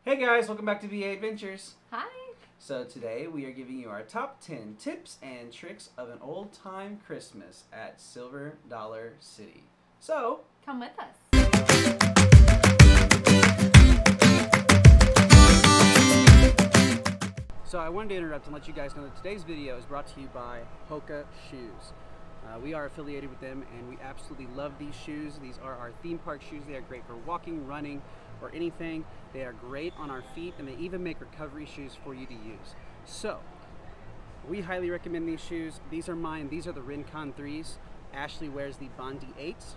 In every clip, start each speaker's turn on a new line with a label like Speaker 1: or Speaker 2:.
Speaker 1: Hey guys, welcome back to VA Adventures.
Speaker 2: Hi.
Speaker 1: So today we are giving you our top 10 tips and tricks of an old-time Christmas at Silver Dollar City. So,
Speaker 2: come with us.
Speaker 1: So I wanted to interrupt and let you guys know that today's video is brought to you by Hoka shoes. We are affiliated with them and we absolutely love these shoes. These are our theme park shoes. They are great for walking, running, or anything. They are great on our feet, and they even make recovery shoes for you to use. So, we highly recommend these shoes. These are mine. These are the Rincon 3s. Ashley wears the Bondi 8s,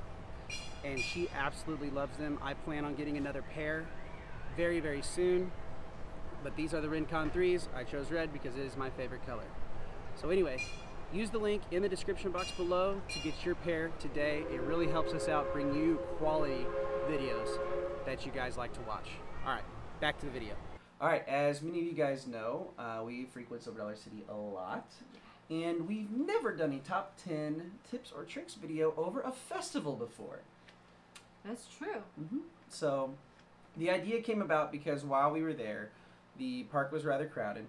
Speaker 1: and she absolutely loves them. I plan on getting another pair very, very soon. But these are the Rincon 3s. I chose red because it is my favorite color. So anyway, use the link in the description box below to get your pair today. It really helps us out, bring you quality videos that you guys like to watch. All right, back to the video. All right, as many of you guys know, we frequent Silver Dollar City a lot, and we've never done a top 10 tips or tricks video over a festival before.
Speaker 2: That's true.
Speaker 1: So the idea came about because while we were there, the park was rather crowded,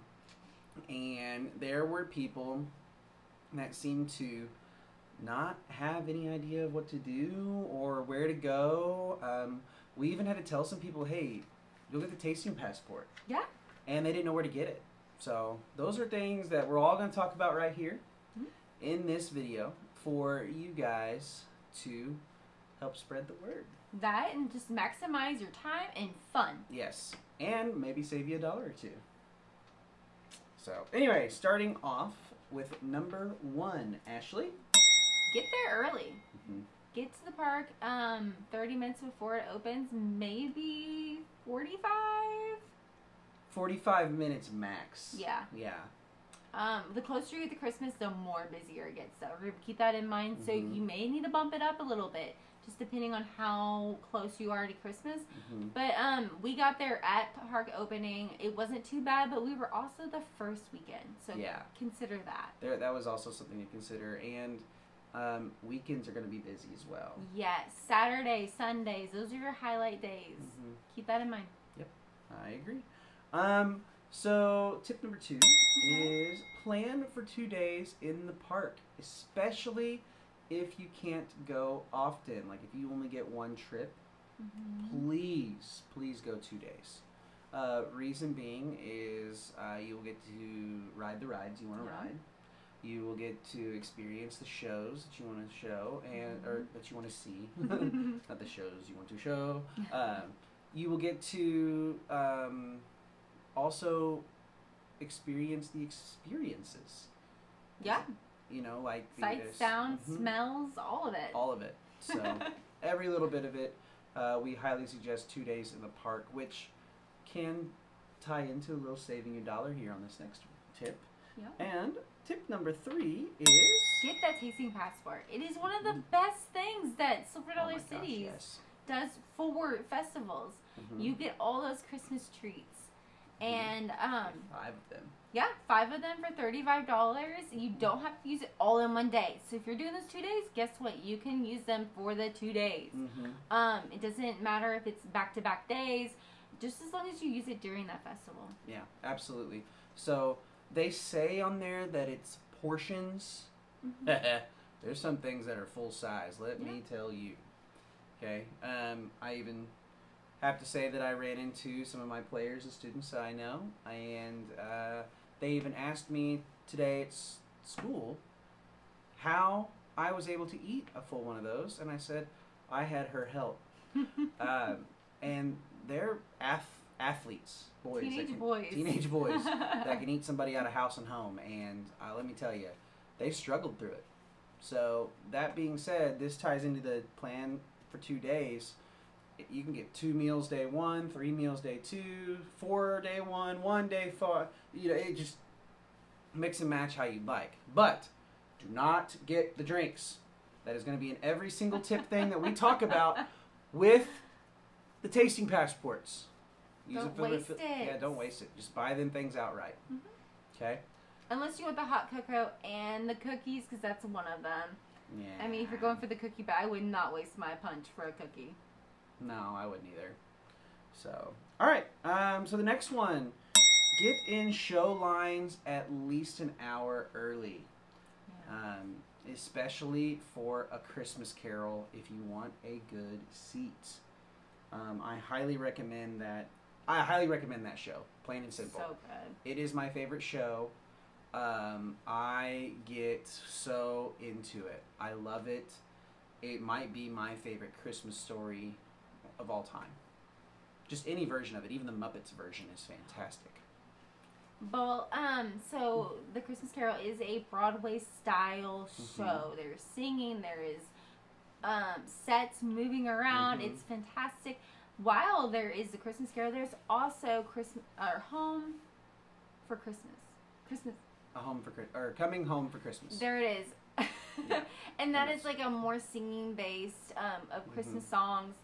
Speaker 1: and there were people that seemed to not have any idea of what to do or where to go. We even had to tell some people, hey, you'll get the tasting passport.
Speaker 2: Yeah.
Speaker 1: And they didn't know where to get it. So those are things that we're all going to talk about right here in this video for you guys to help spread the word.
Speaker 2: That and just maximize your time and fun.
Speaker 1: Yes. And maybe save you $1 or $2. So anyway, starting off with number 1, Ashley.
Speaker 2: Get there early. Get to the park 30 minutes before it opens, maybe 45?
Speaker 1: 45 minutes max.
Speaker 2: Yeah.
Speaker 1: Yeah.
Speaker 2: The closer you get to Christmas, the more busier it gets. So keep that in mind. So you may need to bump it up a little bit, just depending on how close you are to Christmas. But we got there at park opening. It wasn't too bad, but we were also the first weekend. So consider that.
Speaker 1: That was also something to consider. And weekends are going to be busy as well.
Speaker 2: Yes, Saturdays, Sundays, those are your highlight days. Keep that in mind.
Speaker 1: Yep, I agree. So tip number 2 is plan for 2 days in the park, especially if you can't go often. Like if you only get one trip, please go 2 days. Reason being is you will get to ride the rides you want to ride. You will get to experience the shows that you want to show and or that you want to see, not the shows you want to show. You will get to also experience the experiences.
Speaker 2: Yeah.
Speaker 1: You know, like
Speaker 2: sights, sounds, smells, all of it.
Speaker 1: All of it. So every little bit of it. We highly suggest 2 days in the park, which can tie into a little saving $1 here on this next tip.
Speaker 2: Yeah.
Speaker 1: And tip number 3 is
Speaker 2: get that tasting passport. It is one of the best things that Silver Dollar City does for festivals. You get all those Christmas treats. And
Speaker 1: 5 of them.
Speaker 2: Yeah, 5 of them for $35. You don't have to use it all in one day. So if you're doing this 2 days, guess what? You can use them for the 2 days. It doesn't matter if it's back-to-back days, just as long as you use it during that festival.
Speaker 1: Yeah, absolutely. So they say on there that it's portions. There's some things that are full size. Let me tell you. Okay. I even have to say that I ran into some of my players and students that I know, and they even asked me today at school how I was able to eat a full one of those, and I said I had her help. And they're athletes, boys, teenage boys that can eat somebody out of house and home, and let me tell you, they struggled through it. So that being said, this ties into the plan for 2 days. You can get 2 meals day 1, 3 meals day 2, 4 day 1, 1 day 4. You know, it just mix and match how you like. But do not get the drinks. That is going to be in every single tip thing that we talk about with the tasting passports.
Speaker 2: Don't waste it.
Speaker 1: Yeah, don't waste it. Just buy them things outright. Okay?
Speaker 2: Unless you want the hot cocoa and the cookies, because that's one of them.
Speaker 1: Yeah.
Speaker 2: I mean, if you're going for the cookie, but I would not waste my punch for a cookie.
Speaker 1: No, I wouldn't either. So, All right. So the next one, get in show lines at least an hour early.
Speaker 2: Yeah.
Speaker 1: Especially for a Christmas Carol if you want a good seat. I highly recommend that. I highly recommend that show, plain and simple.
Speaker 2: So good.
Speaker 1: It is my favorite show. I get so into it. I love it. It might be my favorite Christmas story of all time. Just any version of it, even the Muppets version is fantastic.
Speaker 2: Well, so the Christmas Carol is a Broadway style show. There's singing, there is sets moving around. It's fantastic. While there is the Christmas Carol, there's also Home for Christmas.
Speaker 1: Coming Home for Christmas.
Speaker 2: There it is. And that is like a more singing based of Christmas songs.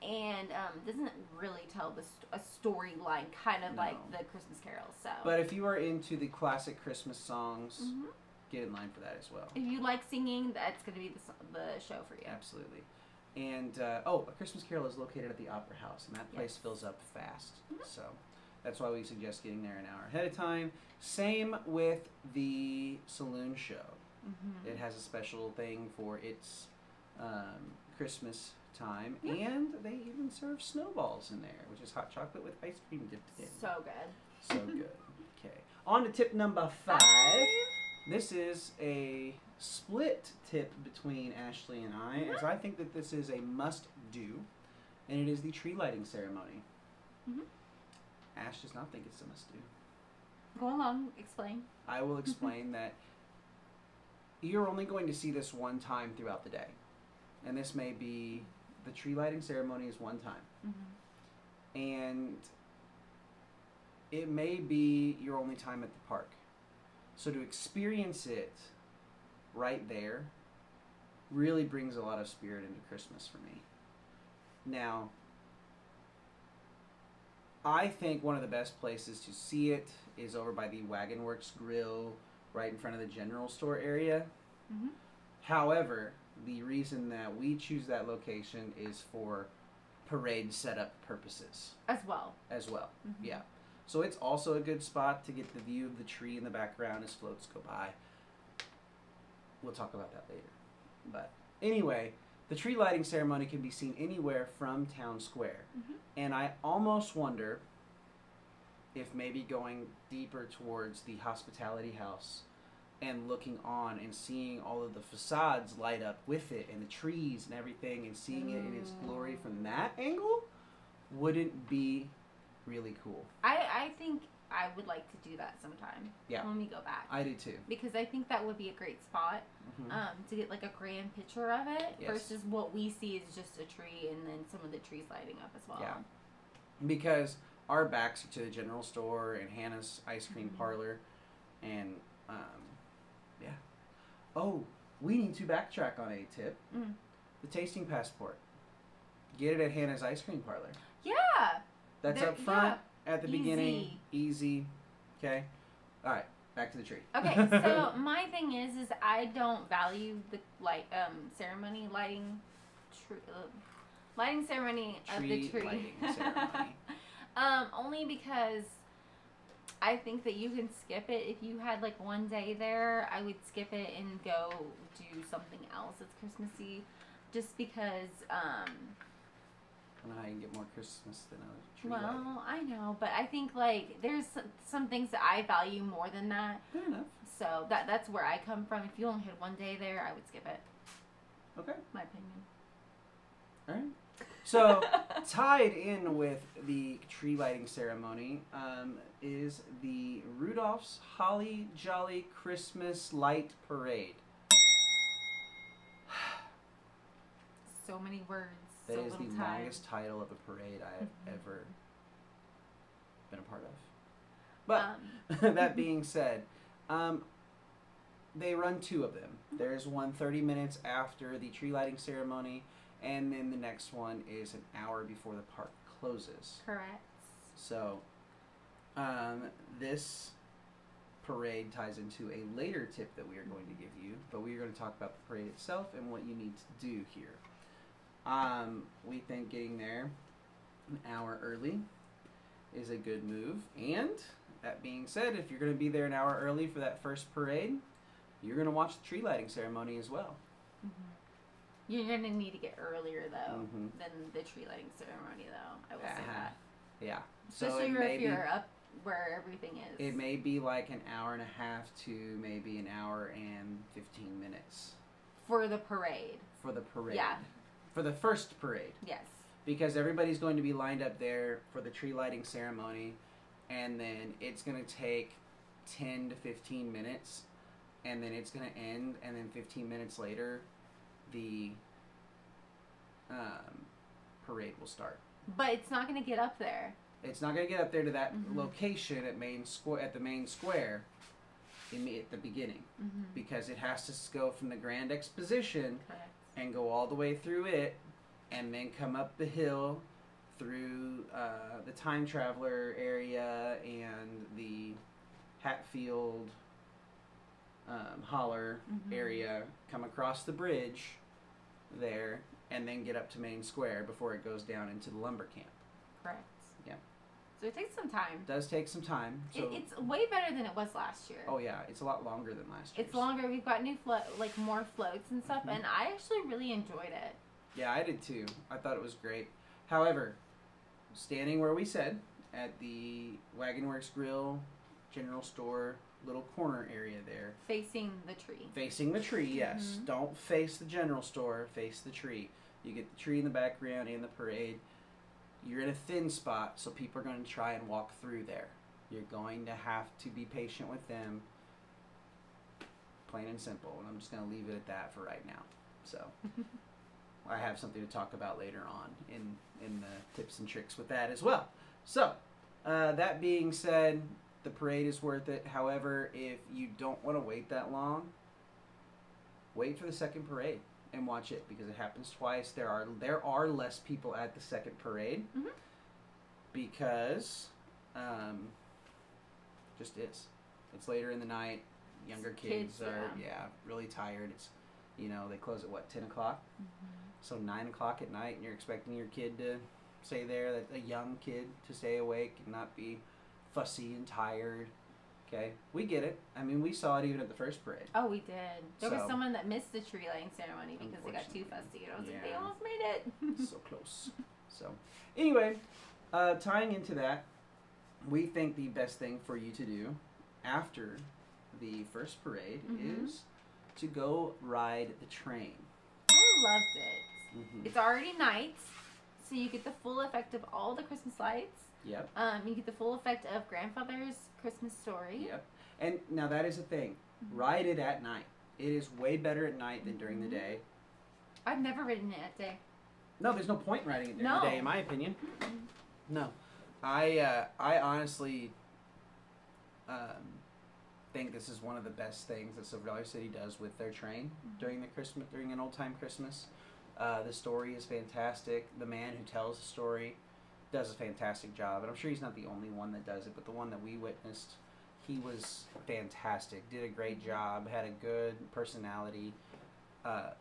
Speaker 2: And doesn't really tell a storyline, kind of like the Christmas Carol. So,
Speaker 1: but if you are into the classic Christmas songs, get in line for that as well.
Speaker 2: If you like singing, that's going to be the show for you.
Speaker 1: Absolutely. And A Christmas Carol is located at the Opera House, and that place fills up fast. So that's why we suggest getting there an hour ahead of time. Same with the Saloon Show. It has a special thing for its Christmas time, and they even serve snowballs in there, which is hot chocolate with ice cream dipped in.
Speaker 2: So good.
Speaker 1: So good. Okay. On to tip number 5. This is a split tip between Ashley and I, as I think that this is a must-do, and it is the tree lighting ceremony. Ash does not think it's a must-do.
Speaker 2: Go along. Explain.
Speaker 1: I will explain that you're only going to see this one time throughout the day, and this may be the tree lighting ceremony is one time, and it may be your only time at the park. So to experience it right there really brings a lot of spirit into Christmas for me. Now, I think one of the best places to see it is over by the Wagon Works Grill, right in front of the general store area. However, the reason that we choose that location is for parade setup purposes.
Speaker 2: As well.
Speaker 1: Yeah. So it's also a good spot to get the view of the tree in the background as floats go by. We'll talk about that later. But anyway, the tree lighting ceremony can be seen anywhere from Town Square. And I almost wonder if maybe going deeper towards the hospitality house and looking on and seeing all of the facades light up with it and the trees and everything and seeing it in its glory from that angle wouldn't be really cool.
Speaker 2: I think I would like to do that sometime.
Speaker 1: Yeah.
Speaker 2: When we go back.
Speaker 1: I do too.
Speaker 2: Because I think that would be a great spot to get like a grand picture of it versus what we see is just a tree and then some of the trees lighting up as well.
Speaker 1: Yeah. Because our backs are to the general store and Hannah's ice cream parlor and yeah. Oh, we need to backtrack on a tip. The tasting passport. Get it at Hannah's ice cream parlor.
Speaker 2: Yeah.
Speaker 1: That's up front at the beginning. Easy. Okay. All right. Back to the tree.
Speaker 2: Okay. So my thing is I don't value the ceremony lighting ceremony of the tree.
Speaker 1: Lighting ceremony.
Speaker 2: Only because I think that you can skip it. If you had like one day there, I would skip it and go do something else that's Christmassy, just because. I
Speaker 1: don't know how you can get more Christmas than a tree
Speaker 2: well,
Speaker 1: lighting.
Speaker 2: I know, but I think like there's some things that I value more than that.
Speaker 1: Fair enough.
Speaker 2: So that's where I come from. If you only had one day there, I would skip it.
Speaker 1: Okay.
Speaker 2: My opinion.
Speaker 1: All right. So, tied in with the tree lighting ceremony is the Rudolph's Holly Jolly Christmas Light Parade.
Speaker 2: So many words.
Speaker 1: That
Speaker 2: so
Speaker 1: is
Speaker 2: little
Speaker 1: the
Speaker 2: time.
Speaker 1: longest title of a parade I have ever been a part of. But, that being said, they run 2 of them. There's one 30 minutes after the tree lighting ceremony, and then the next one is an hour before the park closes.
Speaker 2: Correct.
Speaker 1: So, this parade ties into a later tip that we are going to give you, but we are going to talk about the parade itself and what you need to do here. We think getting there an hour early is a good move. And that being said, if you're going to be there an hour early for that first parade, you're going to watch the tree lighting ceremony as well.
Speaker 2: You're going to need to get earlier, though, than the tree lighting ceremony, though. I will say that.
Speaker 1: Yeah.
Speaker 2: Especially if you're up where everything is.
Speaker 1: It may be like an hour and a half to maybe an hour and 15 minutes.
Speaker 2: For the parade.
Speaker 1: For the parade.
Speaker 2: Yeah.
Speaker 1: For the first parade.
Speaker 2: Yes.
Speaker 1: Because everybody's going to be lined up there for the tree lighting ceremony, and then it's going to take 10 to 15 minutes, and then it's going to end, and then 15 minutes later, the parade will start.
Speaker 2: But it's not going to get up there.
Speaker 1: It's not going to get up there to that location at the main square at the beginning, because it has to go from the Grand Exposition and go all the way through it, and then come up the hill through the Time Traveler area and the Hatfield Holler area, come across the bridge there, and then get up to Main Square before it goes down into the lumber camp. Correct. Yeah.
Speaker 2: So it takes some time.
Speaker 1: It does take some time. So
Speaker 2: it's way better than it was last year.
Speaker 1: Oh yeah, it's a lot longer than last year.
Speaker 2: It's longer. We've got new more floats and stuff, and I actually really enjoyed it.
Speaker 1: Yeah, I did too. I thought it was great. However, standing where we said, at the Wagon Works Grill General Store little corner area there.
Speaker 2: Facing the tree.
Speaker 1: Facing the tree, yes. Don't face the general store, face the tree. You get the tree in the background and the parade. You're in a thin spot, so people are going to try and walk through there. You're going to have to be patient with them. Plain and simple. And I'm just going to leave it at that for right now. So... I have something to talk about later on in the tips and tricks with that as well. So, that being said, the parade is worth it. However, if you don't want to wait that long, wait for the second parade and watch it, because it happens twice. There are less people at the second parade because just is. It's later in the night. Younger kids are really tired. It's they close at 10 o'clock? So 9 o'clock at night, and you're expecting your kid to stay there, a young kid to stay awake and not be fussy and tired. Okay, we get it. I mean, we saw it even at the first parade.
Speaker 2: Oh, we did. There was someone that missed the tree lighting ceremony because they got too fussy. And I was like, they almost made it.
Speaker 1: So close. So, anyway, tying into that, we think the best thing for you to do after the first parade is to go ride the train.
Speaker 2: I loved it. It's already night, so you get the full effect of all the Christmas lights.
Speaker 1: Yep.
Speaker 2: You get the full effect of Grandfather's Christmas Story.
Speaker 1: Yep. And now that is a thing. Ride it at night. It is way better at night than during the day.
Speaker 2: I've never ridden it at day.
Speaker 1: No, there's no point in riding it during the day, in my opinion. No. I honestly think this is one of the best things that Silver Dollar City does with their train during an old time Christmas. The story is fantastic. The man who tells the story does a fantastic job, and I'm sure he's not the only one that does it, but the one that we witnessed, he was fantastic. Did a great job. Had a good personality.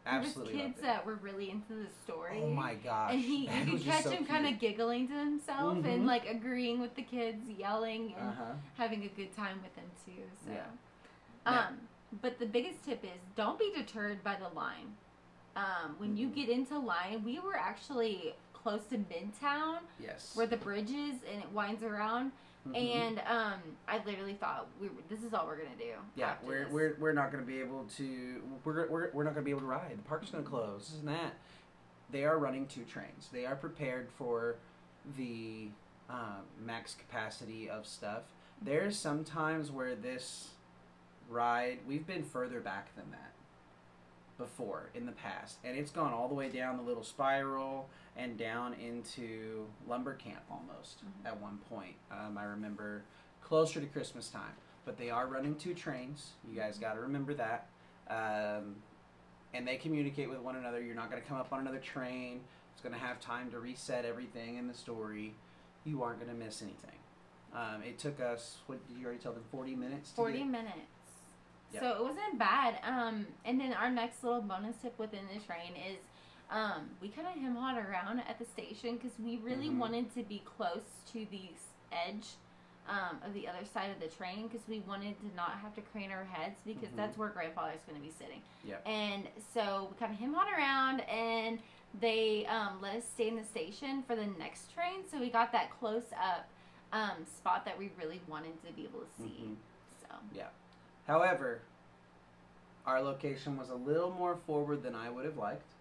Speaker 1: Absolutely.
Speaker 2: There was kids that were really into the story.
Speaker 1: Oh my gosh!
Speaker 2: And you could catch him kind of giggling to himself and like agreeing with the kids, yelling and having a good time with them too. So, but the biggest tip is don't be deterred by the line. When you get into line, we were actually close to Midtown, where the bridge is, and it winds around. And I literally thought this is all we're gonna do.
Speaker 1: Yeah, we're not gonna be able to we're not gonna be able to ride. The park's gonna close. This and that. They are running 2 trains. They are prepared for the max capacity of stuff. There's some times where this ride, we've been further back than that before in the past, and it's gone all the way down the little spiral and down into lumber camp almost at one point. I remember closer to Christmas time, but they are running 2 trains. You guys got to remember that. And they communicate with one another. You're not going to come up on another train. It's going to have time to reset everything in the story. You aren't going to miss anything. It took us, what did you already tell them, 40 minutes?
Speaker 2: 40 minutes. Yep. So it wasn't bad. And then our next little bonus tip within the train is we kind of hem-hawed around at the station because we really wanted to be close to the edge of the other side of the train because we wanted to not have to crane our heads because that's where Grandfather's going to be sitting.
Speaker 1: Yep.
Speaker 2: And so we kind of him-hawed around, and they let us stay in the station for the next train, so we got that close-up spot that we really wanted to be able to see. So
Speaker 1: yeah. However, our location was a little more forward than I would have liked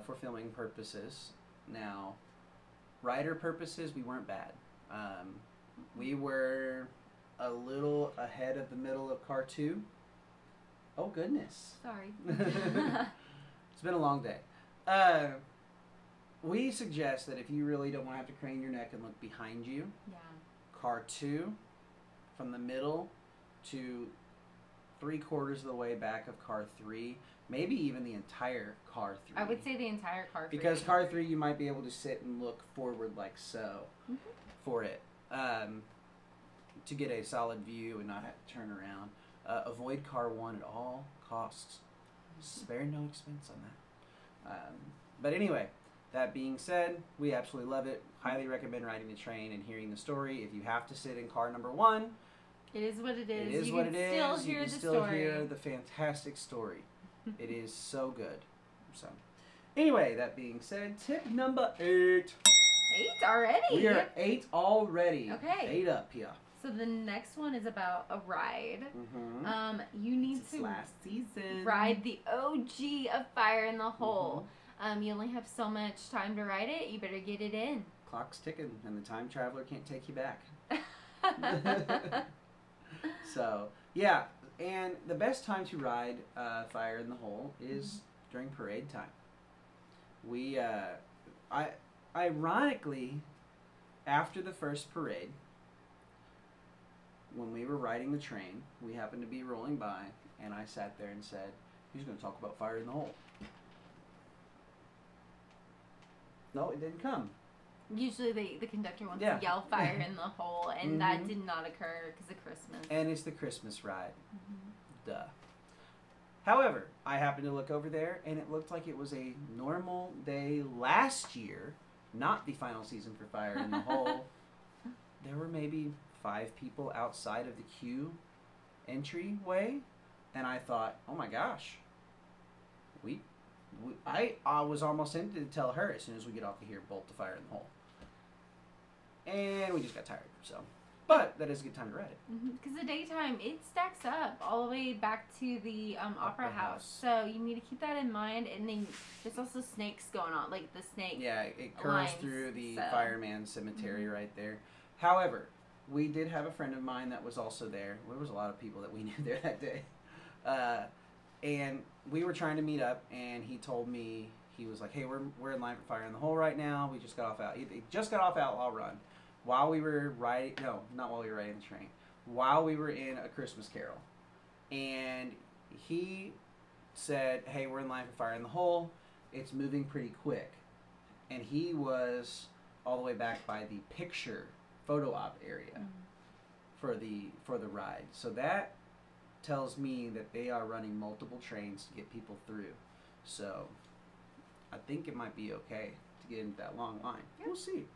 Speaker 1: for filming purposes. Now, rider purposes, we weren't bad. We were a little ahead of the middle of car 2. Oh, goodness.
Speaker 2: Sorry.
Speaker 1: It's been a long day. We suggest that if you really don't want to have to crane your neck and look behind you, car 2, from the middle to 3/4 of the way back of car 3, maybe even the entire car 3.
Speaker 2: I would say the entire car 3.
Speaker 1: Because car 3, you might be able to sit and look forward like so for it. To get a solid view and not have to turn around. Avoid car 1 at all costs. Spare no expense on that. But anyway, that being said, we absolutely love it. Highly recommend riding the train and hearing the story. If you have to sit in car number 1,
Speaker 2: it is what it is.
Speaker 1: It is
Speaker 2: you
Speaker 1: what it is.
Speaker 2: You
Speaker 1: can still hear the fantastic story. It is so good. So, anyway, that being said, tip number 8.
Speaker 2: 8 already?
Speaker 1: We are 8 already.
Speaker 2: Okay.
Speaker 1: 8 up here.
Speaker 2: So the next one is about a ride. You need to
Speaker 1: last season.
Speaker 2: ride the OG of Fire in the Hole. You only have so much time to ride it. You better get it in.
Speaker 1: Clock's ticking, and the time traveler can't take you back. So, yeah, and the best time to ride Fire in the Hole is during parade time. We, ironically, after the first parade, when we were riding the train, we happened to be rolling by, and I sat there and said, "Who's going to talk about Fire in the Hole?" No, it didn't come.
Speaker 2: Usually the conductor wants to yell Fire in the Hole, and that did not occur because of Christmas.
Speaker 1: And it's the Christmas ride. Duh. However, I happened to look over there, and it looked like it was a normal day last year, not the final season for Fire in the Hole. There were maybe 5 people outside of the queue entryway, and I thought, oh my gosh, I was almost tempted to tell her as soon as we get off of here, bolt to Fire in the Hole. And we just got tired, so. But that is a good time to ride it.
Speaker 2: Because the daytime, it stacks up all the way back to the Opera House. So you need to keep that in mind. And then there's also snakes going on, like the snake
Speaker 1: Yeah, it curls through the fireman cemetery right there. However, we did have a friend of mine that was also there. There was a lot of people that we knew there that day. And we were trying to meet up, and he told me, he was like, hey, we're in line for Fire in the Hole right now. We just got off Outlaw Run. While we were riding, no, not while we were riding the train, while we were in A Christmas Carol. And he said, hey, we're in line for Fire in the Hole. It's moving pretty quick. And he was all the way back by the photo op area for the ride. So that tells me that they are running multiple trains to get people through. So I think it might be okay to get into that long line. We'll see.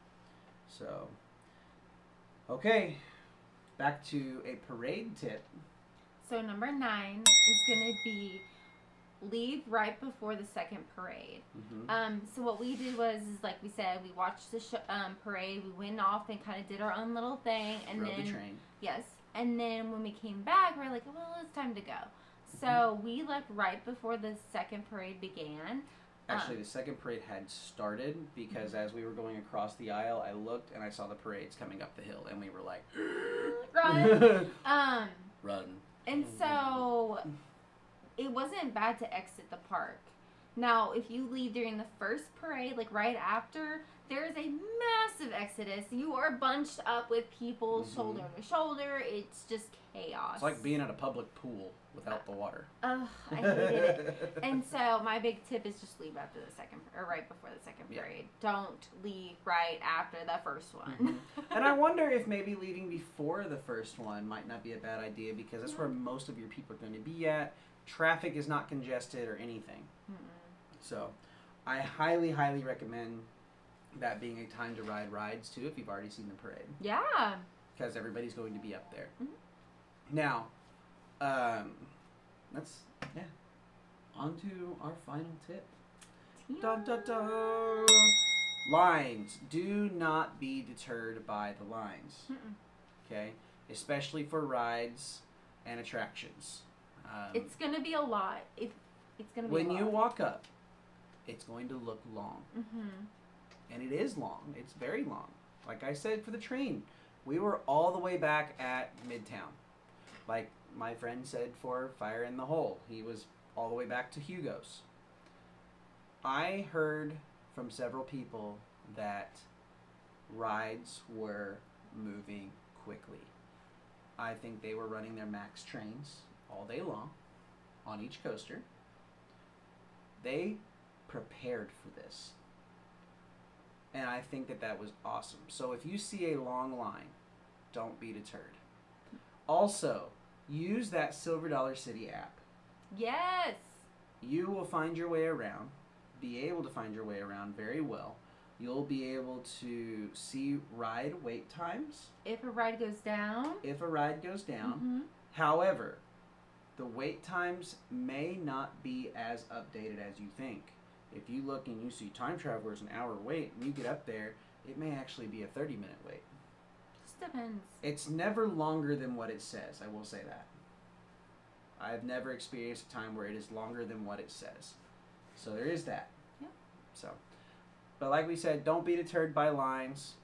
Speaker 1: So, okay, back to a parade tip.
Speaker 2: So number 9 is going to be leave right before the second parade. So what we did was, like we said, we watched the parade. We went off and kind of did our own little thing, and
Speaker 1: Rode the train.
Speaker 2: Yes, and then when we came back, we were like, well, it's time to go. So we left right before the second parade began.
Speaker 1: Actually, the second parade had started because as we were going across the aisle, I looked and I saw the parades coming up the hill, and we were like,
Speaker 2: run.
Speaker 1: Run.
Speaker 2: And so it wasn't bad to exit the park. Now, if you leave during the first parade, like right after, there is a massive exodus. You are bunched up with people shoulder to shoulder. It's just chaos.
Speaker 1: It's like being at a public pool without the water.
Speaker 2: I hated it. And so my big tip is just leave after the second, or right before the second parade. Don't leave right after the first one.
Speaker 1: And I wonder if maybe leaving before the first one might not be a bad idea, because that's where most of your people are going to be at. Traffic is not congested or anything. So I highly, highly recommend That being a time to ride rides too, if you've already seen the parade.
Speaker 2: Yeah.
Speaker 1: Because everybody's going to be up there.
Speaker 2: Mm-hmm.
Speaker 1: Now, on to our final tip. Dun, dun, dun. Lines. Do not be deterred by the lines. Okay? Especially for rides and attractions.
Speaker 2: It's going to be a lot. It's going to be
Speaker 1: when you walk up, it's going to look long.
Speaker 2: Mm-hmm.
Speaker 1: And it is long. It's very long. Like I said for the train, we were all the way back at Midtown. Like my friend said for Fire in the Hole, he was all the way back to Hugo's. I heard from several people that rides were moving quickly. I think they were running their max trains all day long on each coaster. They prepared for this. And I think that that was awesome. So if you see a long line, don't be deterred. Also, use that Silver Dollar City app.
Speaker 2: Yes.
Speaker 1: You will find your way around, be able to find your way around very well. You'll be able to see ride wait times.
Speaker 2: If a ride goes down.
Speaker 1: If a ride goes down. However, the wait times may not be as updated as you think. If you look and you see Time Traveler's an hour wait, and you get up there, it may actually be a 30-minute wait.
Speaker 2: Just depends.
Speaker 1: It's never longer than what it says, I will say that. I've never experienced a time where it is longer than what it says. So there is that.
Speaker 2: Yeah.
Speaker 1: So, but like we said, don't be deterred by lines.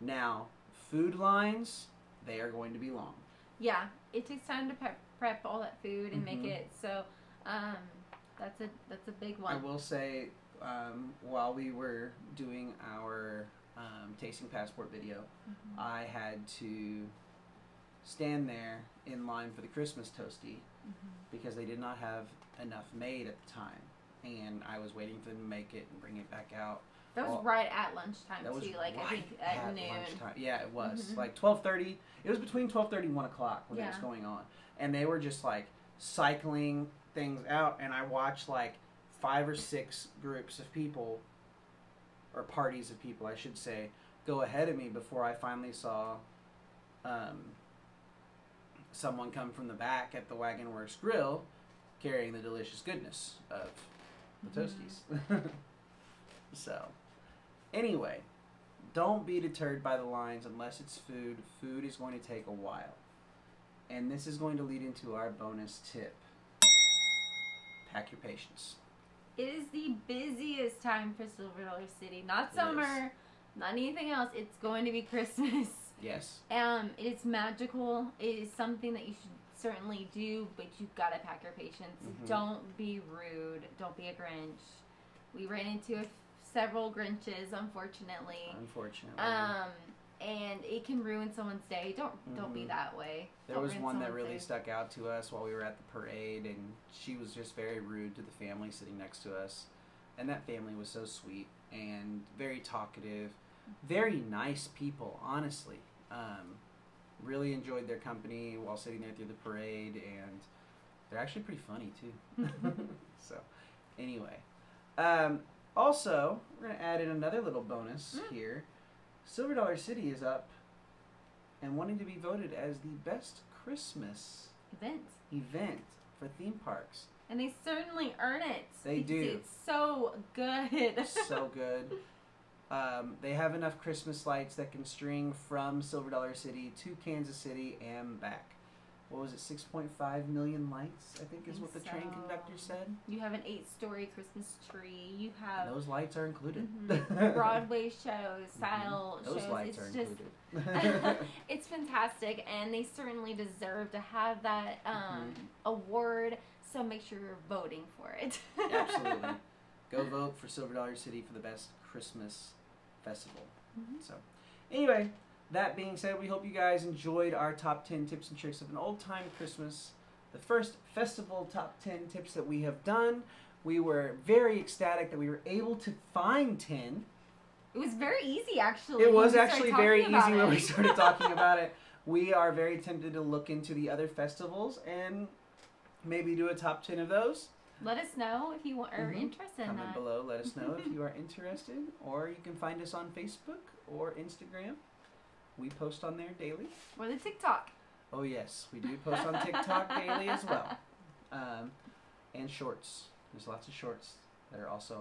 Speaker 1: Now, food lines, they are going to be long.
Speaker 2: Yeah, it takes time to prep all that food and make it so. That's a big one.
Speaker 1: I will say, while we were doing our tasting passport video, I had to stand there in line for the Christmas toasty because they did not have enough made at the time, and I was waiting for them to make it and bring it back out.
Speaker 2: That was right at lunchtime too, like
Speaker 1: right
Speaker 2: I think at noon.
Speaker 1: Lunchtime. Yeah, it was like 12:30. It was between 12:30 and 1 o'clock when it was going on, and they were just like cycling things out, and I watched like 5 or 6 groups of people, or parties of people I should say, go ahead of me before I finally saw someone come from the back at the Wagon Works Grill carrying the delicious goodness of the toasties. So anyway, don't be deterred by the lines unless it's food. Food is going to take a while, and this is going to lead into our bonus tip. Pack your patience.
Speaker 2: It is the busiest time for Silver Dollar City. Not summer, not anything else. It's going to be Christmas.
Speaker 1: Yes.
Speaker 2: It's magical. It is something that you should certainly do, but you've got to pack your patience. Don't be rude. Don't be a Grinch. We ran into several Grinches, unfortunately. And it can ruin someone's day. Don't be that way.
Speaker 1: There was one that really stuck out to us while we were at the parade, and she was just very rude to the family sitting next to us. And that family was so sweet and very talkative, very nice people, honestly. Really enjoyed their company while sitting there through the parade, and they're actually pretty funny too. So, anyway. Also, we're going to add in another little bonus here. Silver Dollar City is up and wanting to be voted as the best Christmas event for theme parks.
Speaker 2: And they certainly earn it.
Speaker 1: They do.
Speaker 2: It's so good.
Speaker 1: So good. They have enough Christmas lights that can string from Silver Dollar City to Kansas City and back. What was it, 6.5 million lights, I think is what the train conductor said. You
Speaker 2: have an 8-story Christmas tree. You have...
Speaker 1: Those lights are included.
Speaker 2: Broadway shows, style shows.
Speaker 1: Those lights are included.
Speaker 2: It's fantastic, and they certainly deserve to have that award, so make sure you're voting for it.
Speaker 1: Absolutely. Go vote for Silver Dollar City for the best Christmas festival. So, anyway... That being said, we hope you guys enjoyed our top 10 tips and tricks of an old-time Christmas. The first festival top 10 tips that we have done. We were very ecstatic that we were able to find 10.
Speaker 2: It was very easy, actually.
Speaker 1: It was actually very easy when we started talking about it. We are very tempted to look into the other festivals and maybe do a top 10 of those.
Speaker 2: Let us know if you are interested in that.
Speaker 1: Comment below. Let us know if you are interested. Or you can find us on Facebook or Instagram. We post on there daily.
Speaker 2: Or the TikTok.
Speaker 1: Oh, yes. We do post on TikTok daily as well. And shorts. There's lots of shorts that are also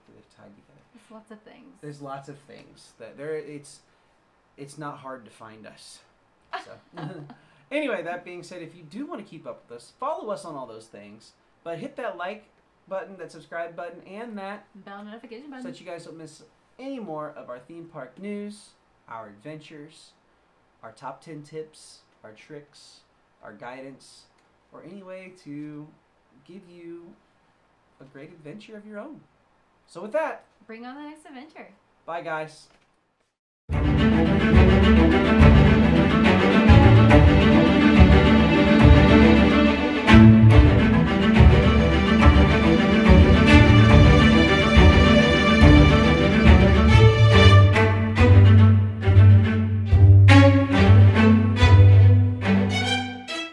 Speaker 1: they're tied together.
Speaker 2: There's lots of things.
Speaker 1: There's lots of things. It's not hard to find us. So anyway, that being said, if you do want to keep up with us, follow us on all those things. But hit that like button, that subscribe button, and that
Speaker 2: bell notification button
Speaker 1: so that you guys don't miss any more of our theme park news, our adventures, our top 10 tips, our tricks, our guidance, or any way to give you a great adventure of your own. So with that,
Speaker 2: bring on the next adventure.
Speaker 1: bye guys.